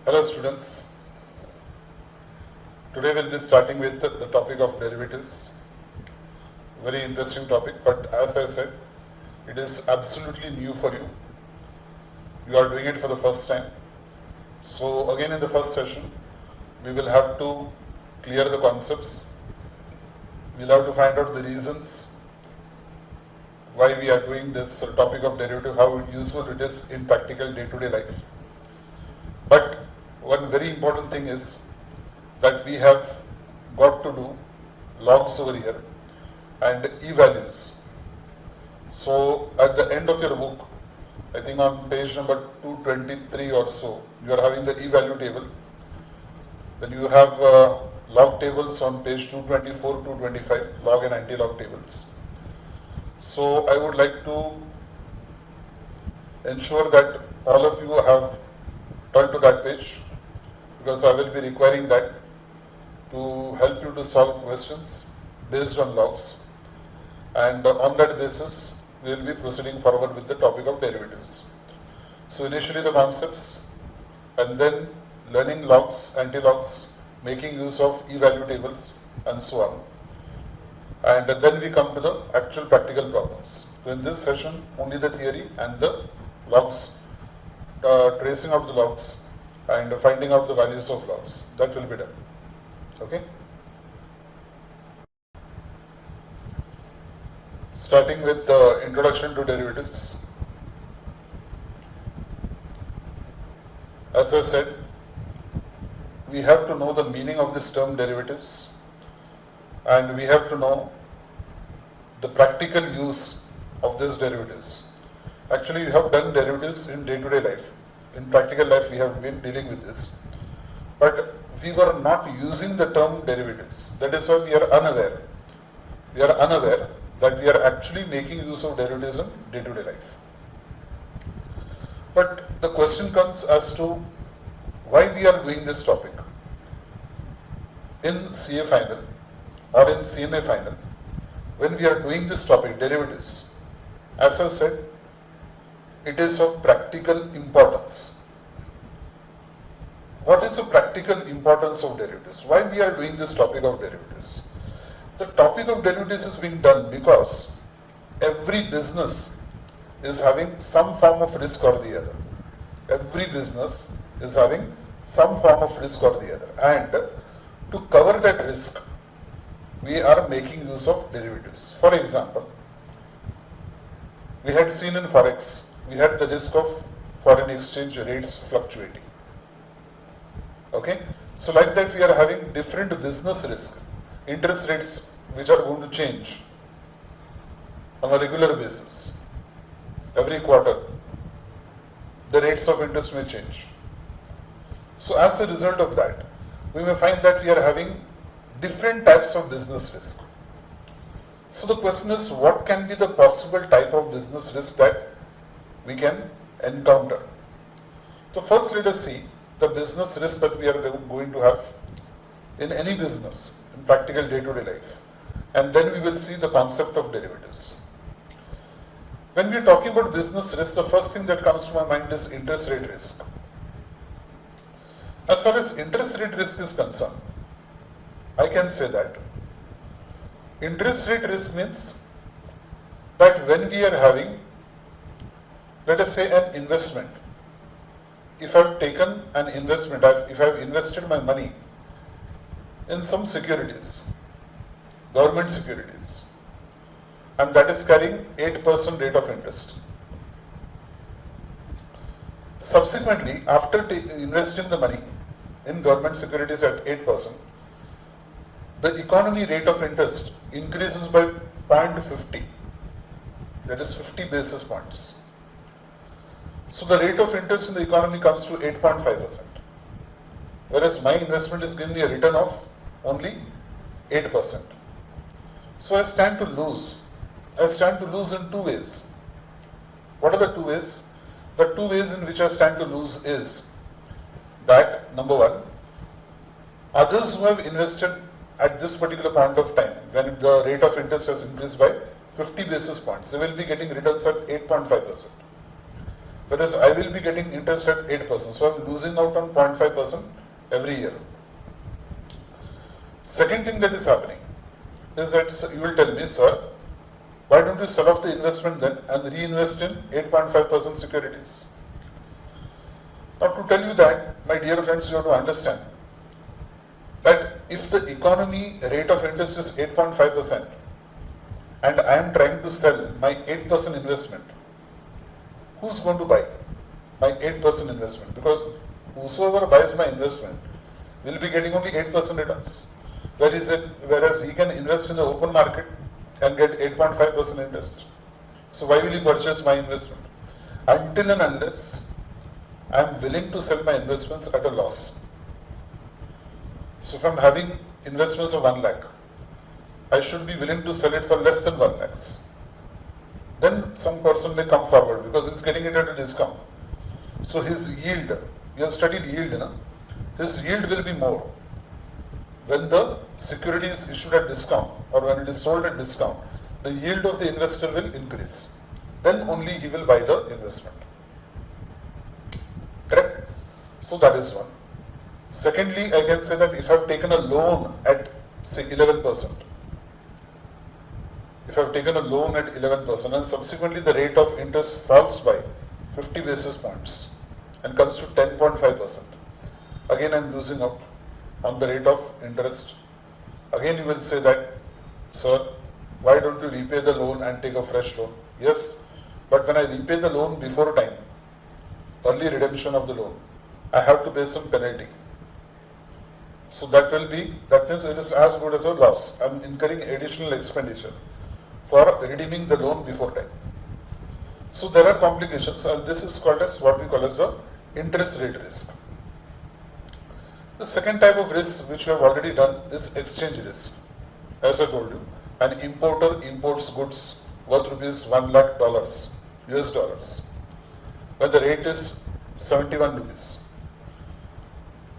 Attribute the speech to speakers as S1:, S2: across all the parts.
S1: Hello students, today we'll be starting with the topic of derivatives. Very interesting topic, but as I said, it is absolutely new for you. You are doing it for the first time. So again in the first session, we will have to clear the concepts. We'll have to find out the reasons why we are doing this topic of derivative, how useful it is in practical day-to-day life. But one very important thing is that we have got to do logs over here and e-values. So at the end of your book, I think on page number 223 or so, you are having the e-value table. Then you have log tables on page 224, 225, log and anti-log tables. So I would like to ensure that all of you have turned to that page, because I will be requiring that to help you to solve questions based on logs, and on that basis we will be proceeding forward with the topic of derivatives. So initially the concepts, and then learning logs, anti-logs, making use of e-value tables and so on, and then we come to the actual practical problems. So in this session only the theory and the logs, tracing out the logs and finding out the values of logs, that will be done. Okay. Starting with the introduction to derivatives. As I said, we have to know the meaning of this term derivatives, and we have to know the practical use of these derivatives. Actually, you have done derivatives in day-to-day life. In practical life, we have been dealing with this. But we were not using the term derivatives. That is why we are unaware. We are unaware that we are actually making use of derivatives in day-to-day life. But the question comes as to why we are doing this topic. In CA final or in CMA final, when we are doing this topic, derivatives, as I said, it is of practical importance. What is the practical importance of derivatives? Why we are doing this topic of derivatives? The topic of derivatives is being done because every business is having some form of risk or the other. Every business is having some form of risk or the other, and to cover that risk, we are making use of derivatives. For example, we had seen in Forex, we had the risk of foreign exchange rates fluctuating. Okay, so like that we are having different business risk, interest rates which are going to change on a regular basis. Every quarter, the rates of interest may change. So as a result of that, we may find that we are having different types of business risk. So the question is, what can be the possible type of business risk that we can encounter? So first let us see the business risk that we are going to have in any business in practical day-to-day life, and then we will see the concept of derivatives. When we are talking about business risk, the first thing that comes to my mind is interest rate risk. As far as interest rate risk is concerned, I can say that interest rate risk means that when we are having, let us say, an investment, if I have taken an investment, if I have invested my money in some securities, government securities, and that is carrying 8% rate of interest. Subsequently, after investing the money in government securities at 8%, the economy rate of interest increases by 0.50, that is 50 basis points. So the rate of interest in the economy comes to 8.5%, whereas my investment is giving me a return of only 8%. So I stand to lose. I stand to lose in two ways. What are the two ways? The two ways in which I stand to lose is that, number one, others who have invested at this particular point of time, when the rate of interest has increased by 50 basis points, they will be getting returns at 8.5%. whereas I will be getting interest at 8%. So I'm losing out on 0.5% every year. Second thing that is happening is that you will tell me, sir, why don't you sell off the investment then and reinvest in 8.5% securities? Now to tell you that, my dear friends, you have to understand that if the economy rate of interest is 8.5% and I am trying to sell my 8% investment, who's going to buy my 8% investment? Because whosoever buys my investment will be getting only 8% returns. Whereas he can invest in the open market and get 8.5% interest. So why will he purchase my investment? Until and unless I am willing to sell my investments at a loss. So if I am having investments of 1 lakh, I should be willing to sell it for less than 1 lakh. Then some person may come forward because he is getting it at a discount. So his yield, you have studied yield, his yield will be more. When the security is issued at discount or when it is sold at discount, the yield of the investor will increase. Then only he will buy the investment. Correct? So that is one. Secondly, I can say that if I have taken a loan at say 11%, if I have taken a loan at 11% and subsequently the rate of interest falls by 50 basis points and comes to 10.5%, again I am losing out on the rate of interest. Again you will say that, sir, why don't you repay the loan and take a fresh loan? Yes, but when I repay the loan before time, early redemption of the loan, I have to pay some penalty. So that means it is as good as a loss. I am incurring additional expenditure for redeeming the loan before time. So there are complications, and this is called as what we call as the interest rate risk. The second type of risk which we have already done is exchange risk. As I told you, an importer imports goods worth rupees 1 lakh dollars, US dollars, when the rate is 71 rupees.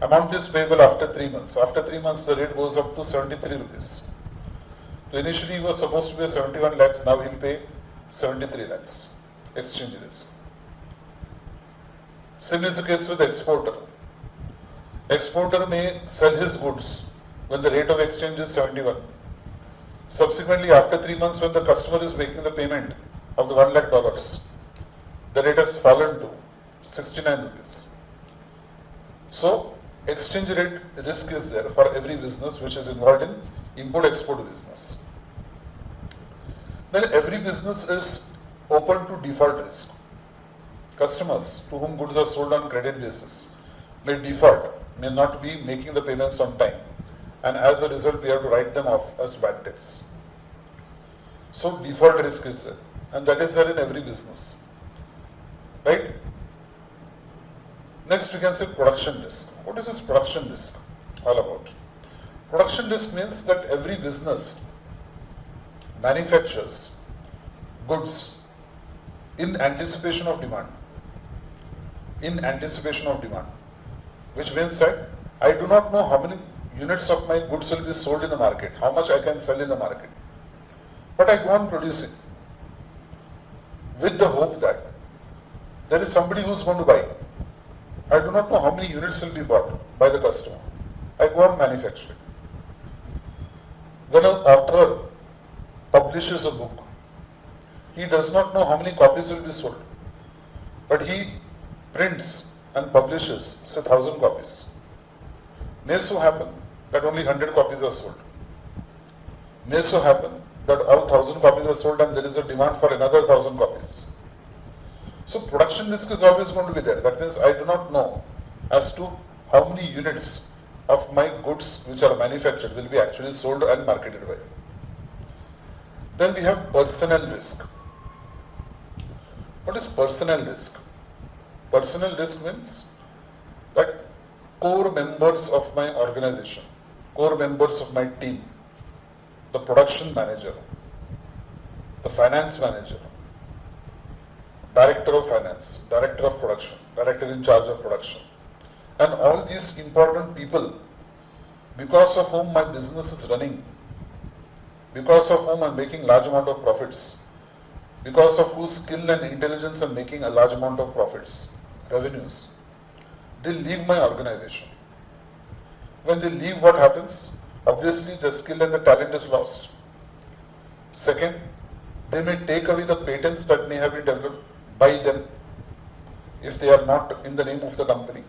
S1: Amount is payable after 3 months. After 3 months, the rate goes up to 73 rupees. So initially, he was supposed to pay 71 lakhs, now he'll pay 73 lakhs. Exchange risk. Same is the case with the exporter. Exporter may sell his goods when the rate of exchange is 71. Subsequently, after 3 months, when the customer is making the payment of the 1 lakh dollars, the rate has fallen to 69 rupees. So, exchange rate risk is there for every business which is involved in import-export business. Then every business is open to default risk. Customers to whom goods are sold on credit basis may default, may not be making the payments on time, and as a result we have to write them off as bad debts. So default risk is there, and that is there in every business, right? Next we can say production risk. What is this production risk all about? Production risk means that every business manufactures goods in anticipation of demand. In anticipation of demand. Which means that I do not know how many units of my goods will be sold in the market, how much I can sell in the market. But I go on producing with the hope that there is somebody who is going to buy. I do not know how many units will be bought by the customer. I go on manufacturing. When an author publishes a book, he does not know how many copies will be sold, but he prints and publishes, say 1,000 copies. May so happen that only 100 copies are sold. May so happen that all 1,000 copies are sold and there is a demand for another 1,000 copies. So production risk is always going to be there. That means I do not know as to how many units of my goods which are manufactured will be actually sold and marketed by. Then we have personnel risk. What is personnel risk? Personnel risk means that core members of my organization, core members of my team, the production manager, the finance manager, director of finance, director of production, director in charge of production, and all these important people because of whom my business is running, because of whom I am making large amount of profits, because of whose skill and intelligence are making a large amount of profits, revenues, they leave my organization. When they leave, what happens? Obviously, the skill and the talent is lost. Second, they may take away the patents that may have been developed by them if they are not in the name of the company.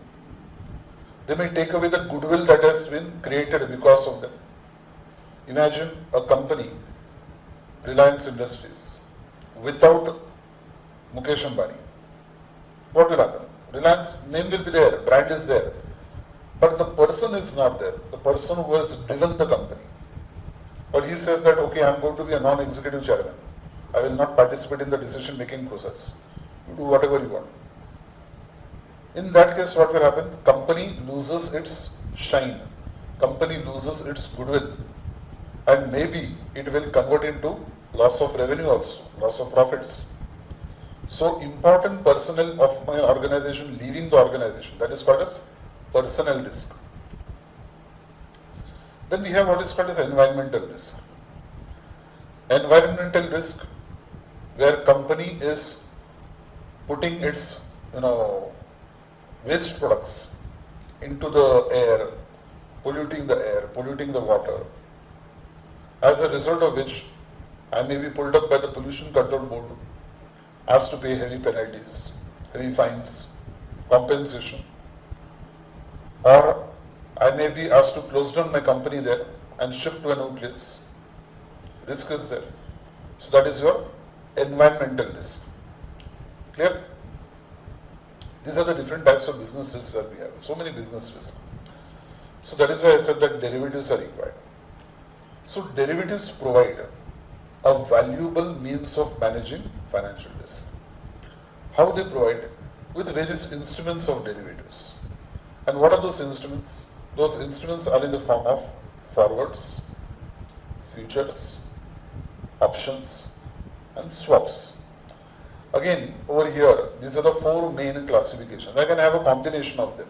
S1: They may take away the goodwill that has been created because of them. Imagine a company, Reliance Industries, without Mukesh Ambani. What will happen? Reliance name will be there, brand is there, but the person is not there. The person who has driven the company. But he says that, okay, I am going to be a non-executive chairman. I will not participate in the decision-making process. You do whatever you want. In that case, what will happen? Company loses its shine. Company loses its goodwill. And maybe it will convert into loss of revenue also, loss of profits. So important personnel of my organization leaving the organization, that is called as personnel risk. Then we have what is called as environmental risk. Environmental risk, where company is putting its waste products into the air, polluting the water, as a result of which I may be pulled up by the Pollution Control Board, asked to pay heavy penalties, heavy fines, compensation, or I may be asked to close down my company there and shift to a new place. Risk is there. So that is your environmental risk. Clear? These are the different types of business risks that we have. So many business risks. So that is why I said that derivatives are required. So derivatives provide a valuable means of managing financial risk. How they provide? With various instruments of derivatives. And what are those instruments? Those instruments are in the form of forwards, futures, options, and swaps. Again, over here, these are the four main classifications. I can have a combination of them.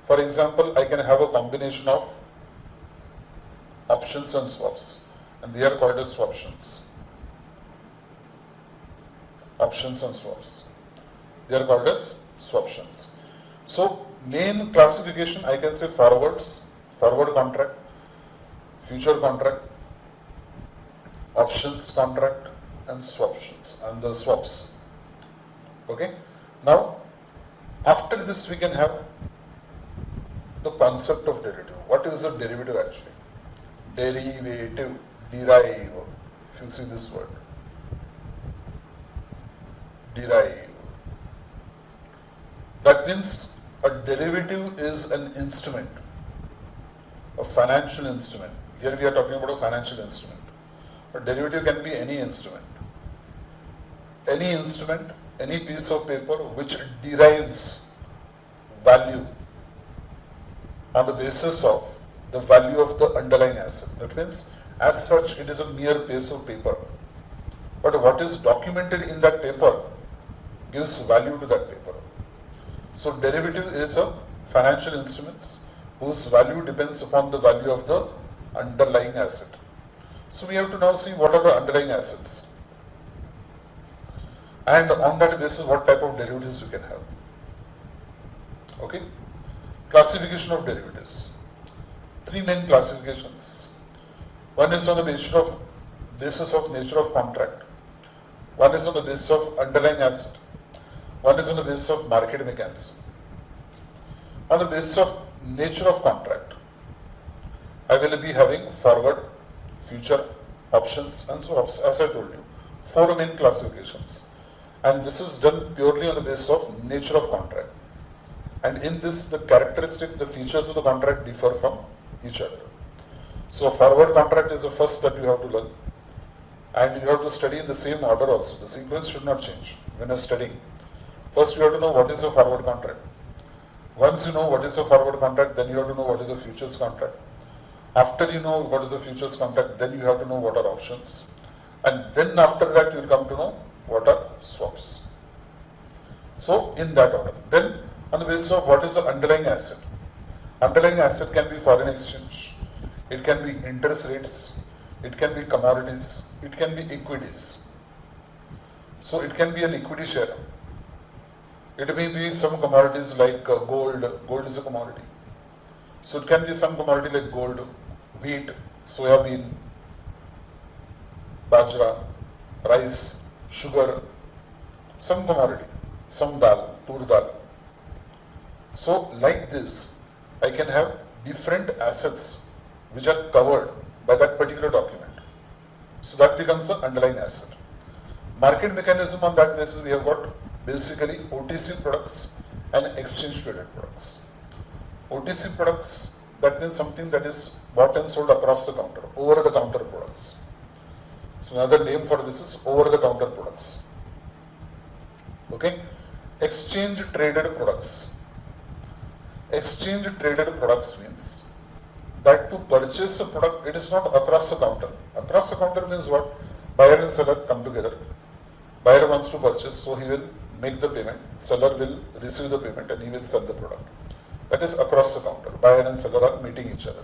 S1: For example, I can have a combination of options and swaps, and they are called as swaptions. Options and swaps. They are called as swaptions. So, main classification, I can say forwards, forward contract, future contract, options contract, and swaptions, and the swaps. Okay. Now, after this, we can have the concept of derivative. What is a derivative actually? Derivative, derive. If you see this word, derive. That means a derivative is an instrument, a financial instrument. Here we are talking about a financial instrument. A derivative can be any instrument. Any instrument, any piece of paper which derives value on the basis of the value of the underlying asset. That means, as such, it is a mere piece of paper. But what is documented in that paper gives value to that paper. So, derivative is a financial instruments whose value depends upon the value of the underlying asset. So, we have to now see what are the underlying assets. And on that basis, what type of derivatives we can have. Okay. Classification of derivatives. Three main classifications. One is on the basis of nature of contract. One is on the basis of underlying asset. One is on the basis of market mechanism. On the basis of nature of contract, I will be having forward, future, options, and swaps, as I told you. Four main classifications. And this is done purely on the basis of nature of contract. And in this, the characteristic, the features of the contract differ from each other. So, forward contract is the first that you have to learn. And you have to study in the same order also. The sequence should not change when you are studying. First, you have to know what is a forward contract. Once you know what is a forward contract, then you have to know what is a futures contract. After you know what is a futures contract, then you have to know what are options. And then after that, you will come to know what are swaps. So, in that order. Then, on the basis of what is the underlying asset. Underlying asset can be foreign exchange, it can be interest rates, it can be commodities, it can be equities. So it can be an equity share. It may be some commodities like gold. Gold is a commodity. So it can be some commodity like gold, wheat, soya bean, bajra, rice, sugar, some commodity, some dal, tur dal. So like this, I can have different assets which are covered by that particular document. So that becomes the underlying asset. Market mechanism on that basis, we have got basically OTC products and exchange traded products. OTC products, that means something that is bought and sold across the counter, over the counter products. So another name for this is over the counter products. Okay. Exchange traded products. Exchange traded products means that to purchase a product, it is not across the counter. Across the counter means what? Buyer and seller come together. Buyer wants to purchase, so he will make the payment. Seller will receive the payment and he will sell the product. That is across the counter. Buyer and seller are meeting each other.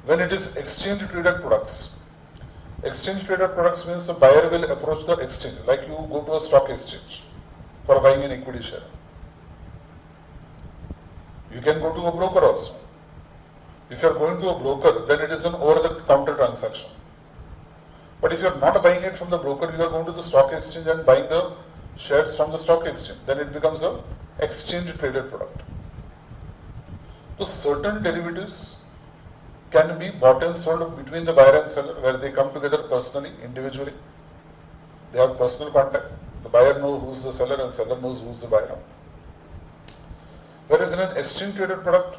S1: When it is exchange traded products means the buyer will approach the exchange, like you go to a stock exchange for buying an equity share. You can go to a broker also. If you are going to a broker, then it is an over-the-counter transaction. But if you are not buying it from the broker, you are going to the stock exchange and buying the shares from the stock exchange. Then it becomes a exchange traded product. So certain derivatives can be bought and sold between the buyer and seller, where they come together personally, individually. They have personal contact. The buyer knows who's the seller and seller knows who's the buyer. Whereas in an exchange traded product,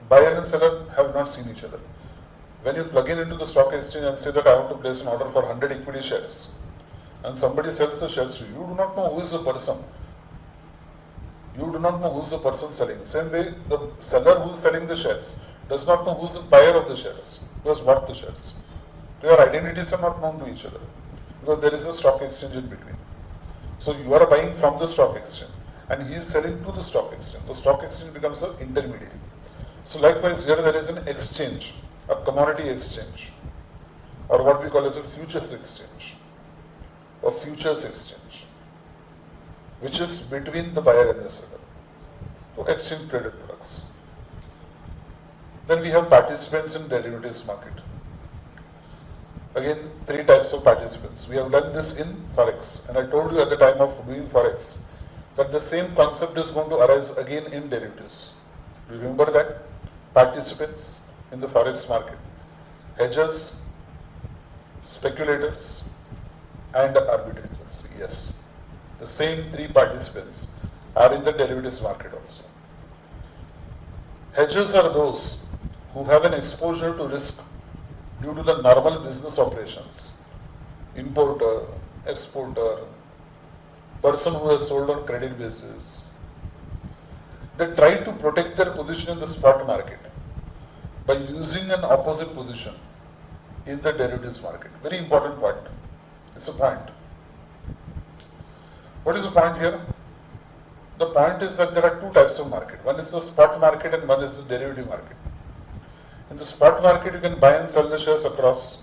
S1: buyer and seller have not seen each other. When you plug in into the stock exchange and say that I want to place an order for 100 equity shares, and somebody sells the shares to you, you do not know who is the person. You do not know who is the person selling. Same way, the seller who is selling the shares does not know who is the buyer of the shares, who has bought the shares. Your identities are not known to each other because there is a stock exchange in between. So you are buying from the stock exchange and he is selling to the stock exchange. The stock exchange becomes an intermediary. So likewise here there is an exchange, a commodity exchange, or what we call as a futures exchange, or futures exchange, which is between the buyer and the seller. So exchange traded products. Then we have participants in derivatives market. Again, three types of participants. We have done this in Forex, and I told you at the time of doing Forex that the same concept is going to arise again in derivatives. Do you remember that? Participants in the Forex market, hedgers, speculators, and arbitrators. Yes, the same three participants are in the derivatives market also. Hedgers are those who have an exposure to risk due to the normal business operations. Importer, exporter, person who has sold on credit basis. They try to protect their position in the spot market by using an opposite position in the derivatives market. Very important point. It's a point. What is the point here? The point is that there are two types of market. One is the spot market and one is the derivative market. In the spot market, you can buy and sell the shares across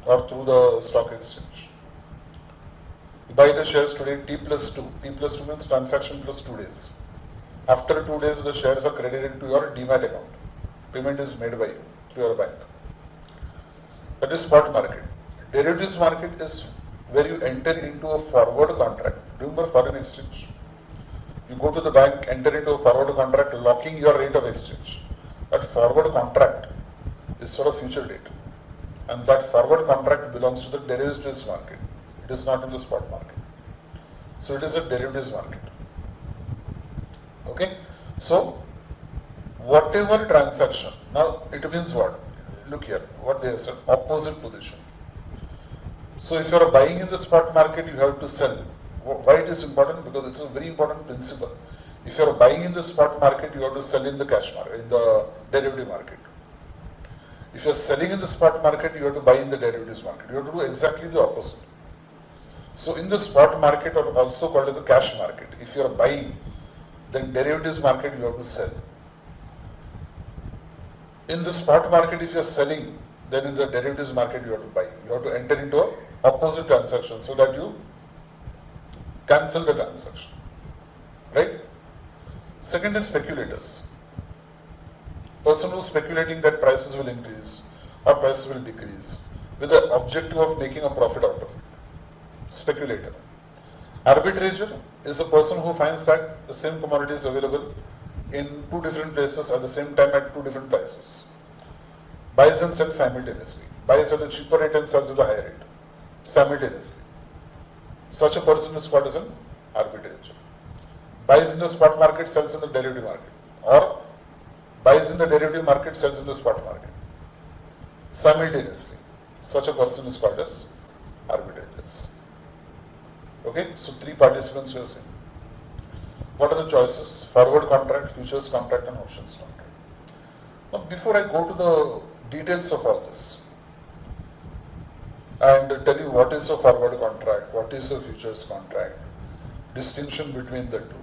S1: or through the stock exchange. You buy the shares today T plus 2. T plus 2 means transaction plus 2 days. After 2 days, the shares are credited to your demat account. Payment is made by you through your bank. That is spot market. Derivatives market is where you enter into a forward contract. Remember foreign exchange? You go to the bank, enter into a forward contract, locking your rate of exchange. That forward contract is for a future date. And that forward contract belongs to the derivatives market. It is not in the spot market. So it is a derivatives market. Okay? So, whatever transaction, now it means what? Look here, what they have said, opposite position. So if you are buying in the spot market, you have to sell. Why it is important? Because it's a very important principle. If you are buying in the spot market, you have to sell in the cash market, in the derivative market. If you are selling in the spot market, you have to buy in the derivatives market. You have to do exactly the opposite. So in the spot market, or also called as a cash market, if you are buying, then derivatives market you have to sell. In the spot market, if you are selling, then in the derivatives market you have to buy. You have to enter into an opposite transaction so that you cancel the transaction, right? Second is speculators. Person who is speculating that prices will increase or prices will decrease with the objective of making a profit out of it. Speculator. Arbitrager is a person who finds that the same commodity is available in two different places at the same time at two different prices. Buys and sells simultaneously. Buys at a cheaper rate and sells at a higher rate simultaneously. Such a person is called as an arbitrager. Buys in the spot market, sells in the derivative market, or buys in the derivative market, sells in the spot market simultaneously. Such a person is called as arbitrators. Okay, so three participants you are saying. What are the choices? Forward contract, futures contract, and options contract. Now, before I go to the details of all this and tell you what is a forward contract, what is a futures contract, distinction between the two,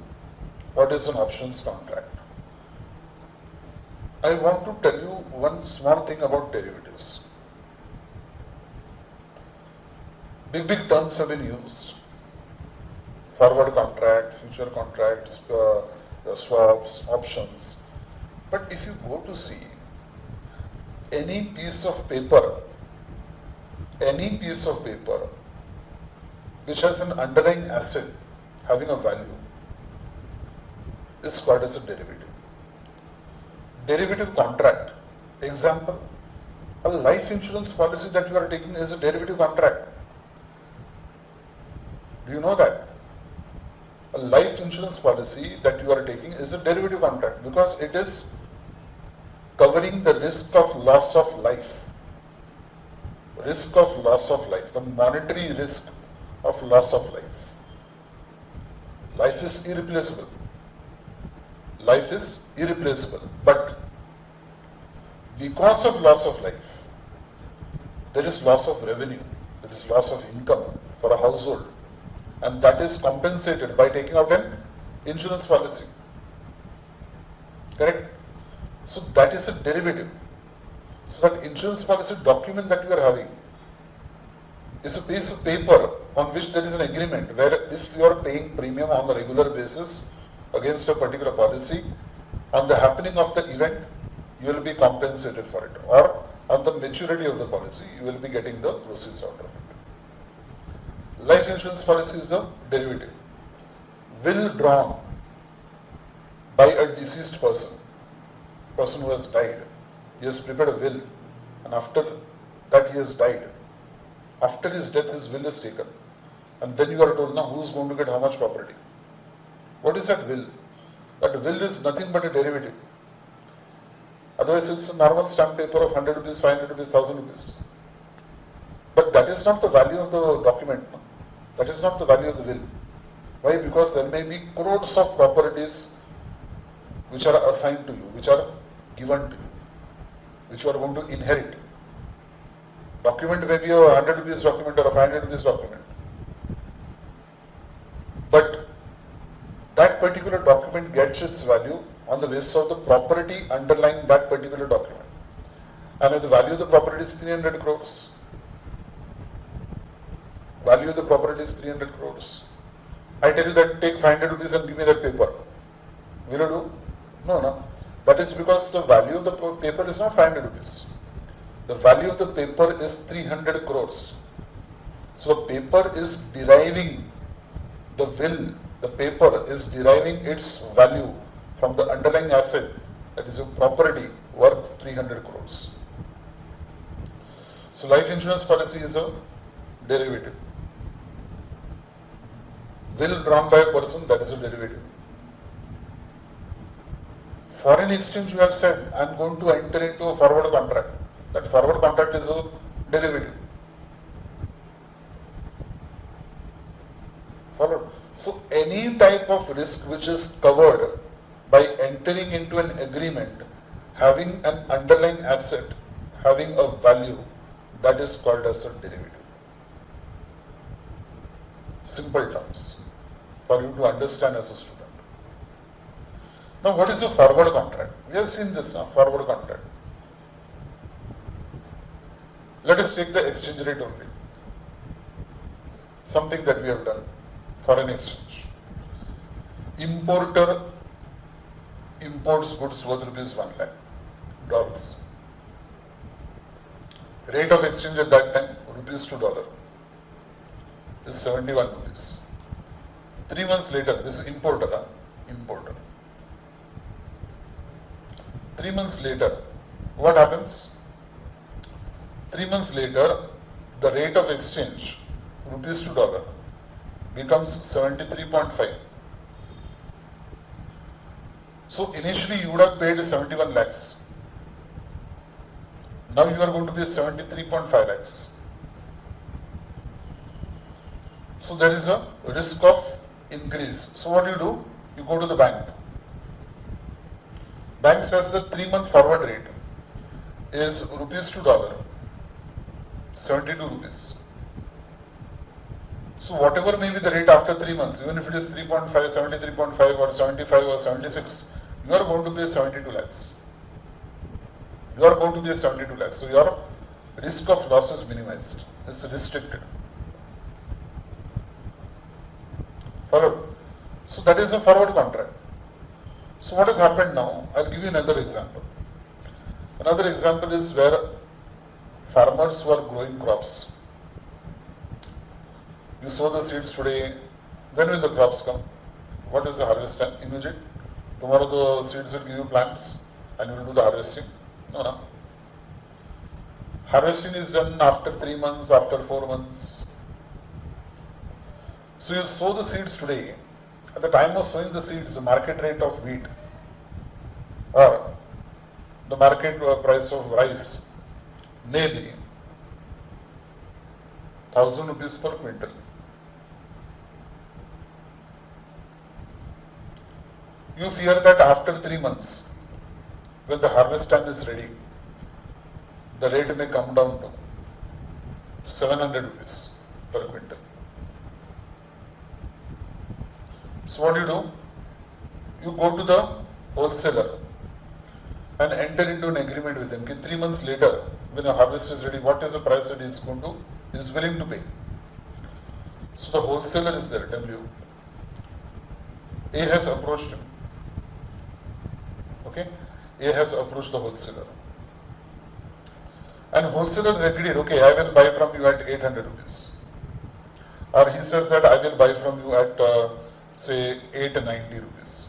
S1: what is an options contract, I want to tell you one small thing about derivatives. Big terms have been used. Forward contract, future contracts, swaps, options. But if you go to see any piece of paper which has an underlying asset having a value is called as a derivative. Derivative contract. Example, a life insurance policy that you are taking is a derivative contract. Do you know that? A life insurance policy that you are taking is a derivative contract because it is covering the risk of loss of life. Risk of loss of life, the monetary risk of loss of life. Life is irreplaceable. Life is irreplaceable. But because of loss of life, there is loss of revenue, there is loss of income for a household, and that is compensated by taking out an insurance policy. Correct? So that is a derivative. So that insurance policy document that you are having is a piece of paper on which there is an agreement where if you are paying premium on a regular basis against a particular policy, on the happening of the event, you will be compensated for it, or on the maturity of the policy, you will be getting the proceeds out of it. Life insurance policy is a derivative. Will drawn by a deceased person who has died. He has prepared a will, and after that he has died. After his death, his will is taken, and then you are told, now who is going to get how much property? What is that will? That will is nothing but a derivative. Otherwise, it's a normal stamp paper of 100 rupees, 500 rupees, 1000 rupees. But that is not the value of the document. No? That is not the value of the will. Why? Because there may be crores of properties which are assigned to you, which are given to you, which you are going to inherit. Document may be a 100 rupees document or a 500 rupees document. But that particular document gets its value on the basis of the property underlying that particular document. And if the value of the property is 300 crores, value of the property is 300 crores. I tell you that take 500 rupees and give me that paper. Will you do? No. That is because the value of the paper is not 500 rupees. The value of the paper is 300 crores. So the paper is deriving the will, the paper is deriving its value from the underlying asset, that is a property worth 300 crores. So life insurance policy is a derivative. Will drawn by a person, that is a derivative. Foreign exchange, you have said, I am going to enter into a forward contract. That forward contract is a derivative. Forward. So any type of risk which is covered by entering into an agreement having an underlying asset having a value, that is called as a derivative. Simple terms for you to understand as a student. Now what is a forward contract? We have seen this now, forward contract. Let us take the exchange rate only. Something that we have done. foreign exchange. Importer imports goods worth rupees 1 lakh dollars. Rate of exchange at that time, rupees to dollar, is 71 rupees. 3 months later, this is importer, importer. 3 months later, what happens? 3 months later, the rate of exchange, rupees to dollar, becomes 73.5. So initially you would have paid 71 lakhs. Now you are going to pay 73.5 lakhs. So there is a risk of increase. So what do? You go to the bank. Bank says the 3-month forward rate is rupees to dollar, 72 rupees. So whatever may be the rate after 3 months, even if it is 3.5, 73.5 or 75 or 76, you are going to pay 72 lakhs. You are going to pay 72 lakhs. So your risk of loss is minimized. It's restricted. Followed. So that is a forward contract. So what has happened now? I'll give you another example. Another example is where farmers who are growing crops. You sow the seeds today, when will the crops come? What is the harvest time? Immediate. Tomorrow the seeds will give you plants and you will do the harvesting. No. Harvesting is done after 3 months, after 4 months. So you sow the seeds today. At the time of sowing the seeds, the market rate of wheat or the market price of rice may be 1,000 rupees per quintal. You fear that after 3 months, when the harvest time is ready, the rate may come down to 700 rupees per quintal. So what do? You go to the wholesaler and enter into an agreement with him. 3 months later, when the harvest is ready, what is the price that he is willing to pay? So the wholesaler is there, W. A has approached him. Okay? A has approached the wholesaler. And wholesaler agreed, okay, I will buy from you at 800 rupees. Or he says that I will buy from you at say 890 rupees.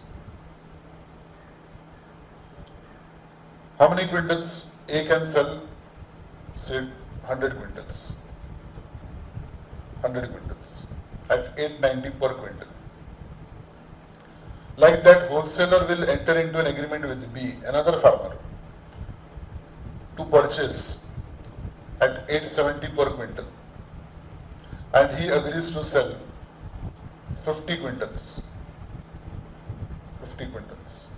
S1: How many quintals? A can sell, say 100 quintals. 100 quintals at 890 per quintal. Like that, wholesaler will enter into an agreement with B, another farmer, to purchase at 870 per quintal. And he agrees to sell 50 quintals. 50 quintals.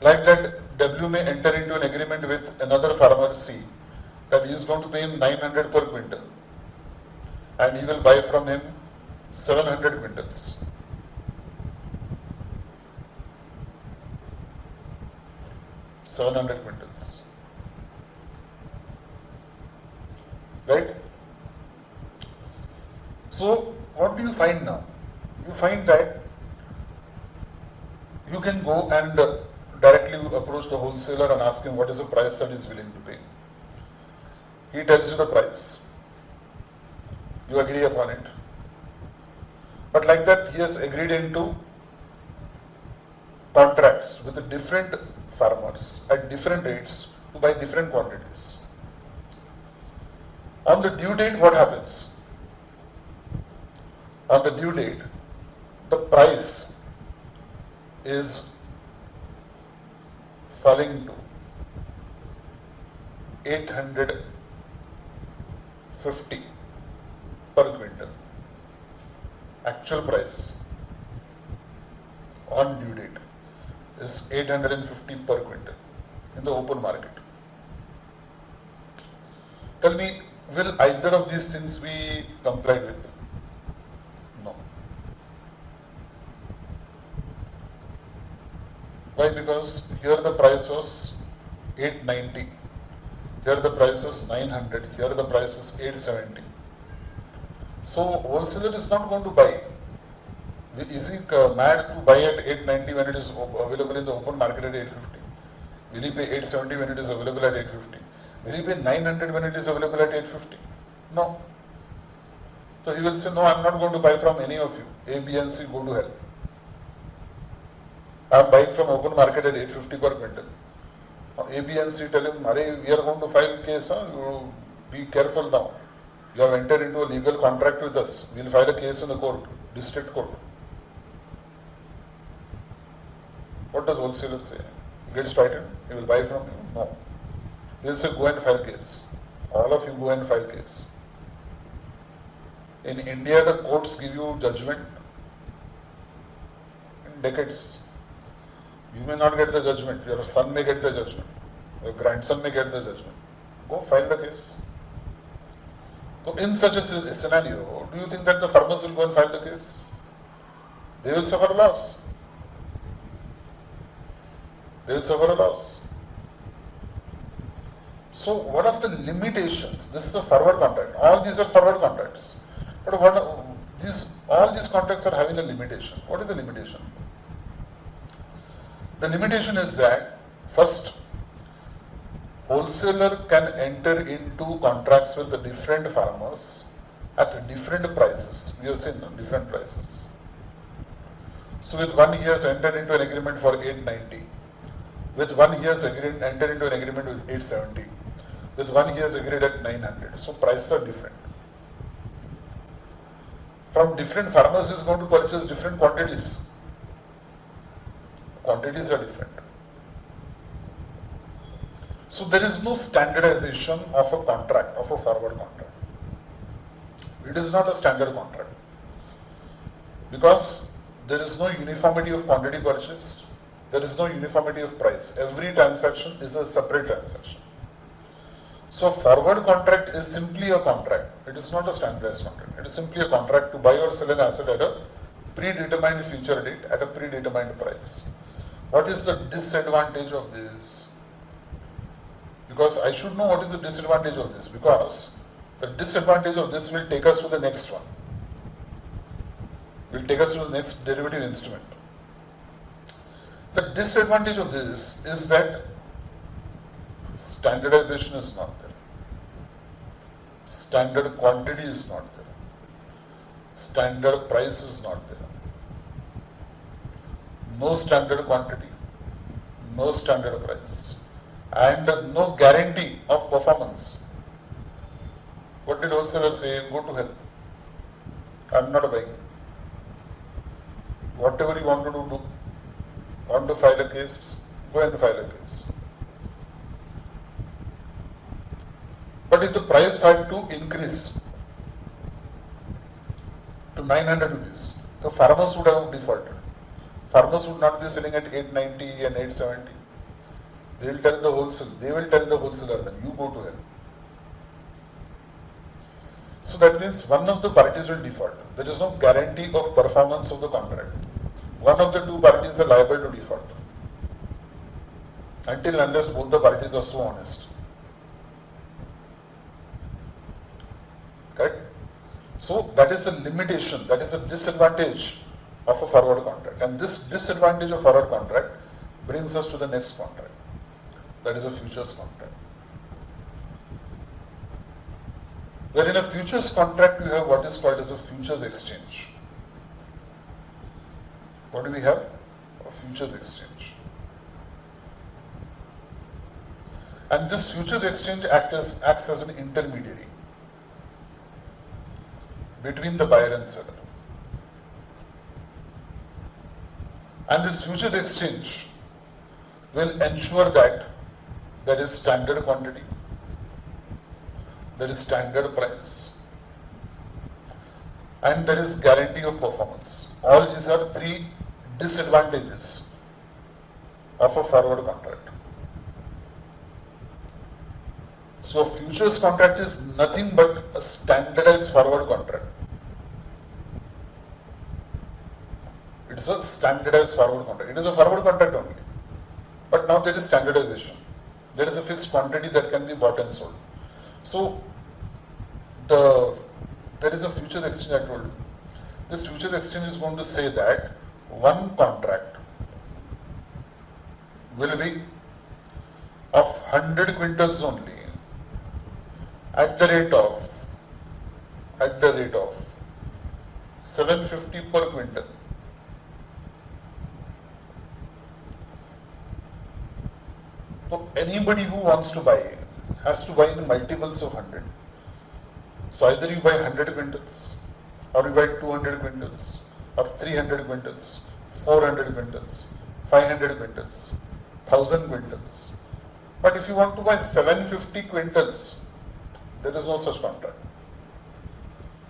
S1: Like that, W may enter into an agreement with another farmer C that he is going to pay him 900 per quintal and he will buy from him 700 quintals. Right? So, what do you find now? You find that you can go and directly approach the wholesaler and ask him what is the price that he is willing to pay. He tells you the price. You agree upon it. But like that, he has agreed into contracts with the different farmers at different rates to buy different quantities. On the due date, what happens? On the due date, the price is falling to 850 per quintal. Actual price on due date is 850 per quintal in the open market. Tell me, will either of these things be complied with? No. Why? Because here the price was 890, here the price is 900, here the price is 870. So wholesaler is not going to buy Is he mad to buy at 890 when it is available in the open market at 850? Will he pay 870 when it is available at 850? Will he pay 900 when it is available at 850? No. So he will say, no, I am not going to buy from any of you. A, B and C, go to hell. I am buying from open market at 850 per quintal. Now A, B and C tell him, we are going to file case, you be careful now. You have entered into a legal contract with us. We will file a case in the court, district court. What does wholesaler say? He gets frightened, he will buy from you? No. He will say, go and file case. All of you go and file case. In India, the courts give you judgment in decades. You may not get the judgment, your son may get the judgment, your grandson may get the judgment. Go file the case. So in such a scenario, do you think that the farmers will go and file the case? They will suffer a loss. They will suffer a loss. So one of the limitations, this is a forward contract, all these are forward contracts. But all these contracts are having a limitation. What is the limitation? The limitation is that, first, wholesaler can enter into contracts with the different farmers at different prices. We have seen different prices. So with one he has entered into an agreement for 890. With one he has entered into an agreement with 870. With one he has agreed at 900. So prices are different. From different farmers he is going to purchase different quantities. Quantities are different. So there is no standardization of a contract, of a forward contract. It is not a standard contract. Because there is no uniformity of quantity purchased, there is no uniformity of price. Every transaction is a separate transaction. So forward contract is simply a contract. It is not a standardized contract. It is simply a contract to buy or sell an asset at a predetermined future date at a predetermined price. What is the disadvantage of this? Because I should know what is the disadvantage of this, because the disadvantage of this will take us to the next one. Will take us to the next derivative instrument. The disadvantage of this is that standardization is not there. Standard quantity is not there. Standard price is not there. No standard quantity, no standard price, and no guarantee of performance. What did wholesaler say? Go to hell. I am not buying. Whatever you want to do. Want to file a case? Go and file a case. But if the price had to increase to 900 rupees, the farmers would have defaulted. Farmers would not be selling at 890 and 870. They will tell the wholesaler, then you go to hell. So that means one of the parties will default. There is no guarantee of performance of the contract. One of the two parties are liable to default. Until and unless both the parties are so honest. Correct? So that is a limitation, that is a disadvantage of a forward contract. And this disadvantage of forward contract brings us to the next contract. That is a futures contract. Where in a futures contract you have what is called as a futures exchange. What do we have? A futures exchange. And this futures exchange acts as an intermediary between the buyer and seller. And this futures exchange will ensure that there is standard quantity, there is standard price, and there is guarantee of performance. All these are three disadvantages of a forward contract. So a futures contract is nothing but a standardized forward contract. It is a standardized forward contract. It is a forward contract only. But now there is standardization. There is a fixed quantity that can be bought and sold. So there is a futures exchange, I told you. This futures exchange is going to say that one contract will be of 100 quintals only at the rate of 750 per quintal. So anybody who wants to buy has to buy in multiples of 100. So either you buy 100 quintals, or you buy 200 quintals, or 300 quintals, 400 quintals, 500 quintals, 1000 quintals. But if you want to buy 750 quintals, there is no such contract.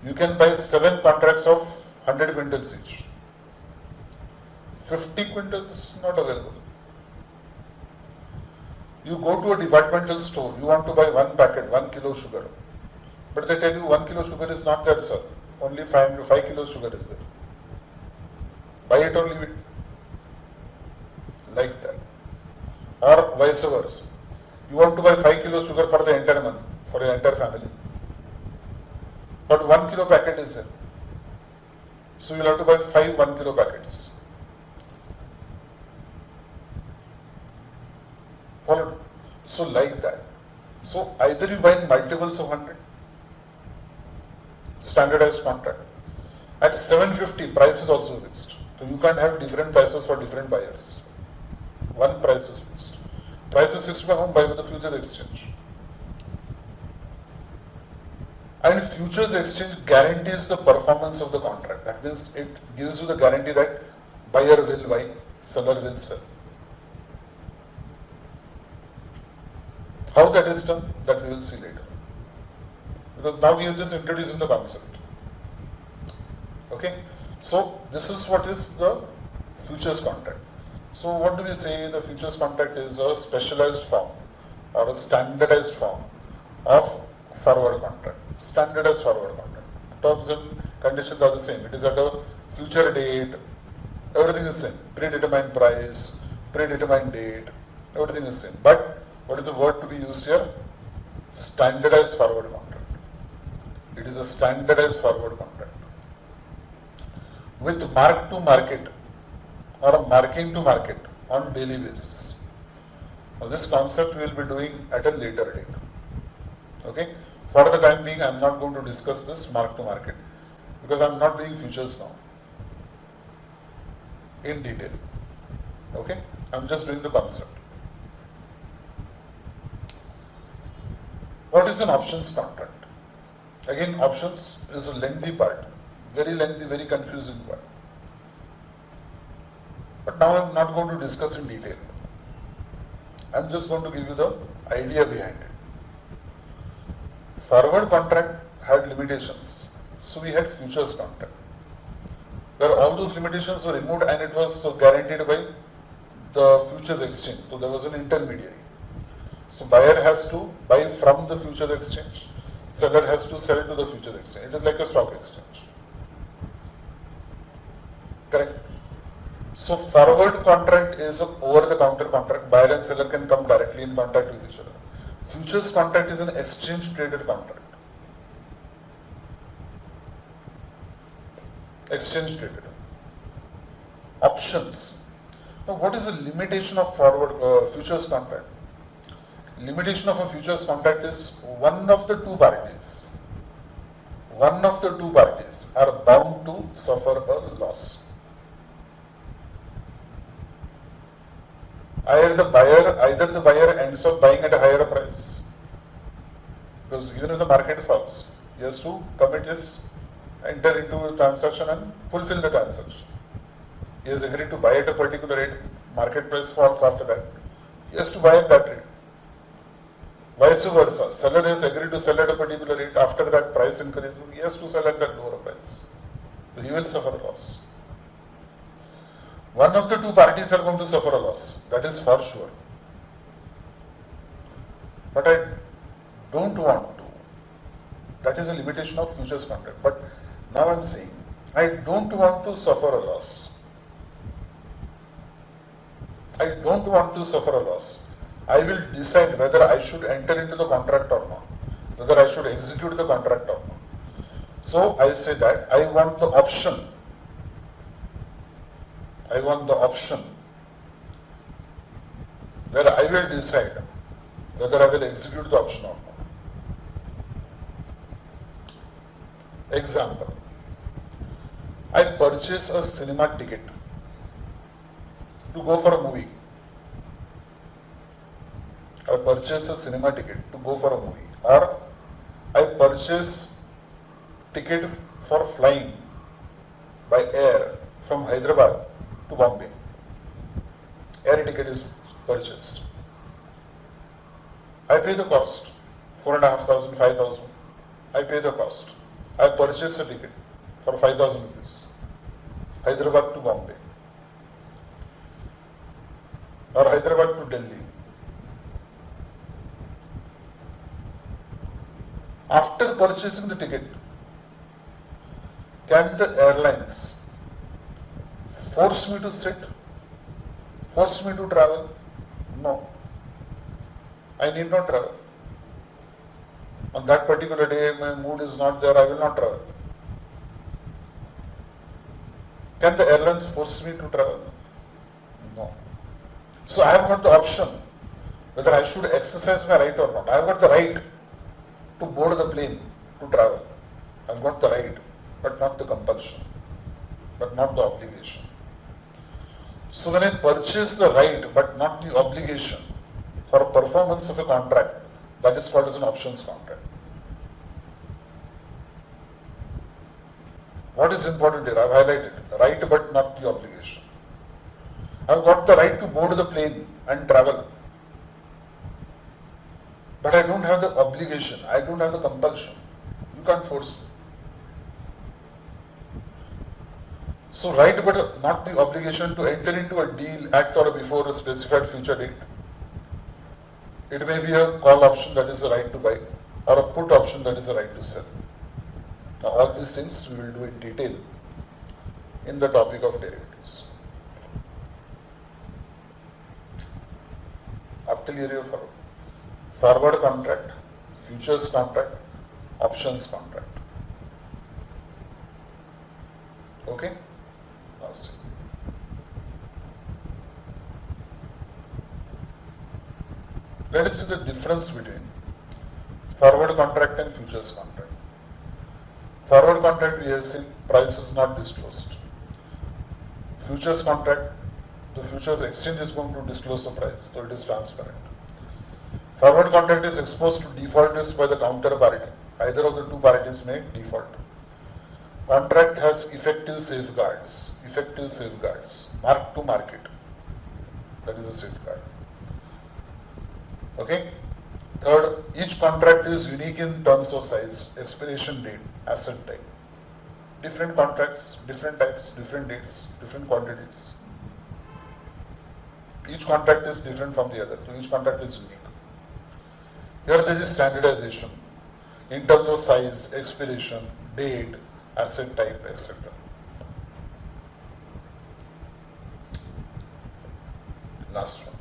S1: You can buy 7 contracts of 100 quintals each. 50 quintals not available. You go to a departmental store, you want to buy 1 packet, 1 kilo sugar. But they tell you 1 kilo sugar is not there, sir. Only 5 kilos sugar is there. Buy it or leave it. Like that. Or vice versa. You want to buy 5 kilos sugar for the entire month, for your entire family. But 1 kilo packet is there. So you'll have to buy 5 1 kilo packets. Followed. So like that. So either you buy in multiples of 100, standardized contract. At 750, price is also fixed. So you can't have different prices for different buyers. One price is fixed. Price is fixed by whom? By the futures exchange. And futures exchange guarantees the performance of the contract. That means it gives you the guarantee that buyer will buy, seller will sell. How that is done, that we will see later. Because now we are just introducing the concept. Okay, so this is what is the futures contract. So what do we say? The futures contract is a specialized form or a standardized form of forward contract. Standardized forward contract. Terms and conditions are the same. It is at a future date. Everything is same. Predetermined price, predetermined date. Everything is same. But what is the word to be used here? Standardized forward contract. It is a standardized forward contract with mark to market or marking to market on daily basis. Now this concept we will be doing at a later date. Okay. For the time being, I am not going to discuss this mark to market because I am not doing futures now in detail. Okay. I am just doing the concept. What is an options contract? Again, options is a lengthy part, very lengthy, very confusing part. But now I am not going to discuss in detail. I am just going to give you the idea behind it. Forward contract had limitations, so we had futures contract, where all those limitations were removed and it was guaranteed by the futures exchange. So there was an intermediary. So buyer has to buy from the futures exchange, seller has to sell to the futures exchange. It is like a stock exchange. Correct? So forward contract is an over-the-counter contract. Buyer and seller can come directly in contact with each other. Futures contract is an exchange traded contract. Exchange traded. Options. Now what is the limitation of forward futures contract? Limitation of a futures contract is one of the two parties are bound to suffer a loss. Either the buyer ends up buying at a higher price, because even if the market falls, he has to enter into a transaction and fulfill the transaction. He has agreed to buy at a particular rate, market price falls after that, he has to buy at that rate. Vice versa, seller has agreed to sell at a particular rate, after that price increases, he has to sell at that lower price. So he will suffer a loss. One of the two parties are going to suffer a loss, that is for sure. But I don't want to. That is a limitation of futures contract. But now I am saying, I don't want to suffer a loss. I don't want to suffer a loss. I will decide whether I should enter into the contract or not, whether I should execute the contract or not. So I say that I want the option. I want the option where I will decide whether I will execute the option or not. Example, I purchase a cinema ticket to go for a movie. I purchase a cinema ticket to go for a movie, or I purchase ticket for flying by air from Hyderabad to Bombay. Air ticket is purchased. I pay the cost, 4,500, 5,000. I pay the cost. I purchase a ticket for 5,000 rupees, Hyderabad to Bombay, or Hyderabad to Delhi. After purchasing the ticket, can the airlines force me to sit, force me to travel? No. I need not travel. On that particular day, my mood is not there, I will not travel. Can the airlines force me to travel? No. So I have got the option whether I should exercise my right or not. I have got the right to board the plane to travel. I have got the right, but not the compulsion, but not the obligation. So when I purchase the right but not the obligation for a performance of a contract, that is called as an options contract. What is important here? I have highlighted right but not the obligation. I have got the right to board the plane and travel, but I don't have the obligation, I don't have the compulsion. You can't force me. So right but not the obligation to enter into a deal at or before a specified future date. It may be a call option, that is a right to buy, or a put option, that is a right to sell. Now all these things we will do in detail in the topic of derivatives. Up till here you forward contract, futures contract, options contract. Okay? Now see. Let us see the difference between forward contract and futures contract. Forward contract, we have seen price is not disclosed. Futures contract, the futures exchange is going to disclose the price, so it is transparent. Forward contract is exposed to default risk by the counterparty. Either of the two parties may default. Contract has effective safeguards, mark to market. That is a safeguard. Okay. Third, each contract is unique in terms of size, expiration date, asset type. Different contracts, different types, different dates, different quantities. Each contract is different from the other, so each contract is unique. Here there is standardization in terms of size, expiration, date, asset type, etc. Last one.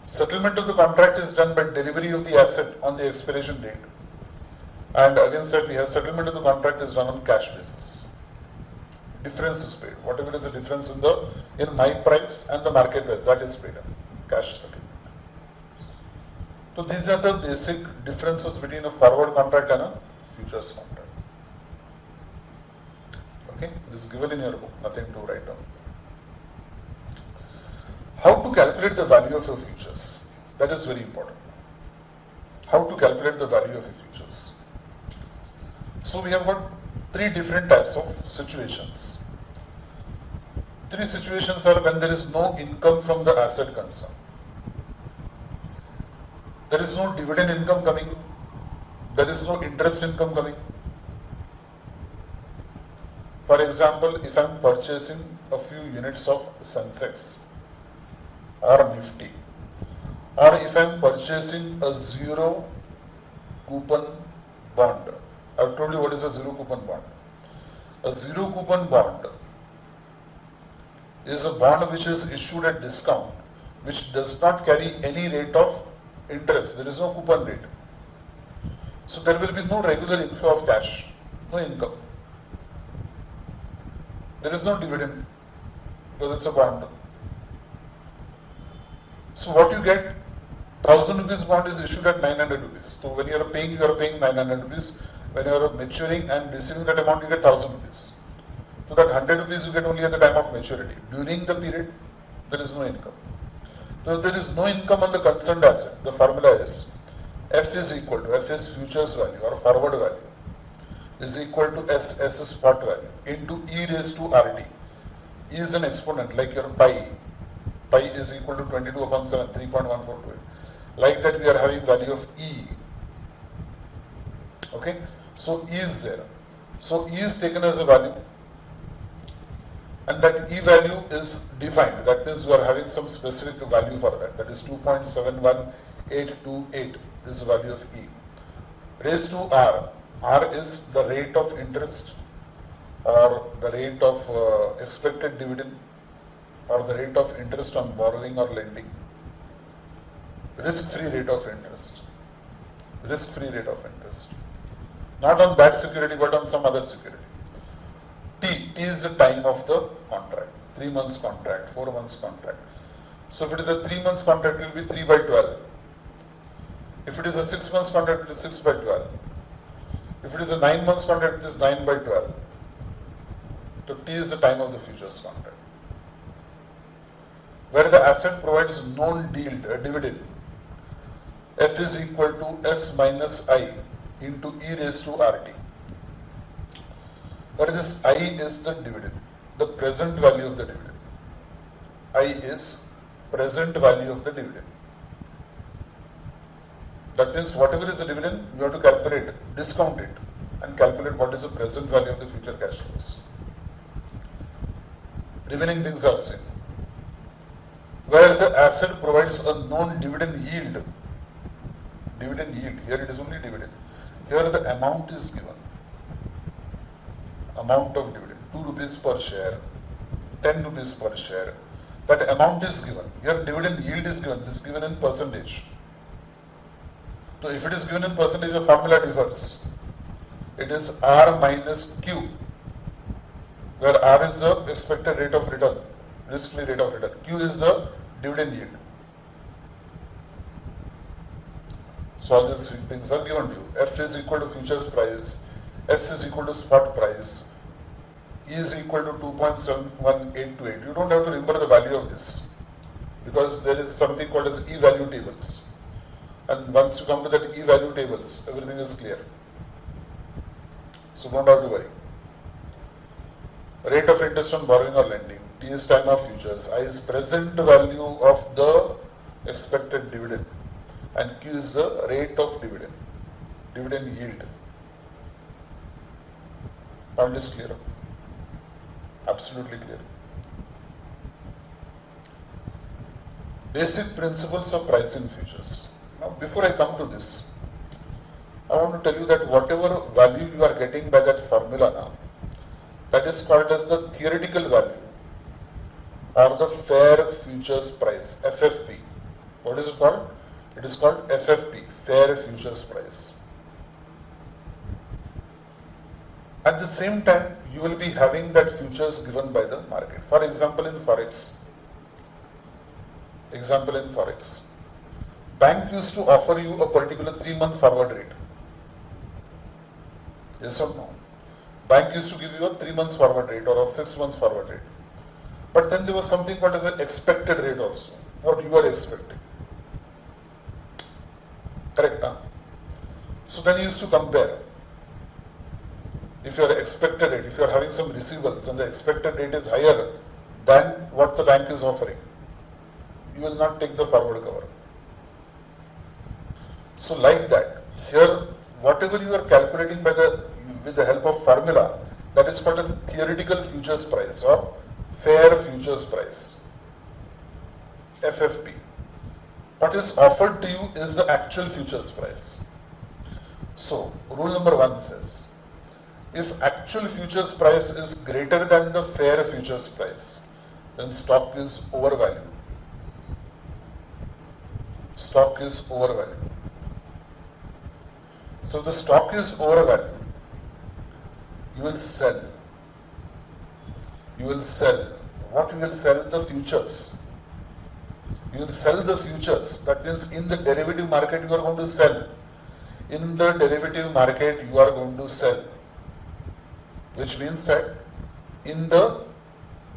S1: Settlement of the contract is done by delivery of the asset on the expiration date. And against that we have settlement of the contract is done on cash basis. Difference is paid. Whatever is the difference in my price and the market price, that is paid in cash settlement. So these are the basic differences between a forward contract and a futures contract. Okay, this is given in your book, nothing to write down. How to calculate the value of your futures? That is very important. How to calculate the value of your futures? So we have got three different types of situations. Three situations are when there is no income from the asset concern. There is no dividend income coming. There is no interest income coming. For example, if I am purchasing a few units of Sensex or Nifty, or if I am purchasing a zero coupon bond. I have told you what is a zero coupon bond. A zero coupon bond is a bond which is issued at discount, which does not carry any rate of interest. There is no coupon rate. So there will be no regular inflow of cash, no income. There is no dividend because it's a bond. So what you get, 1000 rupees bond is issued at 900 rupees. So when you are paying 900 rupees. When you are maturing and receiving that amount, you get 1000 rupees. So that 100 rupees you get only at the time of maturity. During the period, there is no income. So if there is no income on the concerned asset, the formula is F is equal to, F is futures value or forward value, is equal to S is spot value into E raised to RT. E is an exponent like your pi. Pi is equal to 22 upon 7, 3.142. Like that we are having value of E. Okay, so E is there. So E is taken as a value and that E value is defined. That means we are having some specific value for that. That is 2.71828 is the value of E. Raised to R. R is the rate of interest or the rate of expected dividend or the rate of interest on borrowing or lending. Risk-free rate of interest. Risk-free rate of interest. Not on that security but on some other security. T is the time of the contract. 3 months contract, 4 months contract. So if it is a 3 months contract, it will be 3 by 12. If it is a 6 months contract, it is 6 by 12. If it is a 9 months contract, it is 9 by 12. So T is the time of the futures contract. Where the asset provides known yield, dividend, F is equal to S minus I into E raised to RT. Where this I is the dividend, the present value of the dividend. I is present value of the dividend. That means whatever is the dividend, you have to calculate, discount it and calculate what is the present value of the future cash flows. Remaining things are same. Where the asset provides a known dividend yield, here it is only dividend. Here the amount is given. Amount of dividend, 2 rupees per share, 10 rupees per share. That amount is given. Here dividend yield is given. This is given in percentage. So if it is given in percentage, the formula differs. It is R minus Q, where R is the expected rate of return, risk-free rate of return. Q is the dividend yield. So all these three things are given to you. F is equal to futures price, S is equal to spot price, E is equal to 2.71828. You don't have to remember the value of this because there is something called as E value tables. And once you come to that E value tables, everything is clear. So don't have to worry. Rate of interest on borrowing or lending. T is time of futures. I is present value of the expected dividend. And Q is the rate of dividend. Dividend yield. Point is clear. Absolutely clear. Basic principles of pricing futures. Now, before I come to this, I want to tell you that whatever value you are getting by that formula now, that is called as the theoretical value or the fair futures price, FFP. What is it called? It is called FFP, fair futures price. At the same time, you will be having that futures given by the market. For example, in Forex, bank used to offer you a particular 3-month forward rate. Yes or no? Bank used to give you a 3 months forward rate or a 6 months forward rate. But then there was something called as an expected rate also, what you are expecting. Correct, huh? So then you used to compare. If your expected rate, if you are having some receivables and the expected rate is higher than what the bank is offering, you will not take the forward cover. So like that, here whatever you are calculating with the help of formula, that is called as theoretical futures price or fair futures price, FFP. What is offered to you is the actual futures price. So rule number 1 says, if actual futures price is greater than the fair futures price, then stock is overvalued. Stock is overvalued. So if the stock is overvalued, you will sell. You will sell. What you will sell? The futures. You will sell the futures. That means in the derivative market you are going to sell. In the derivative market you are going to sell. Which means that in the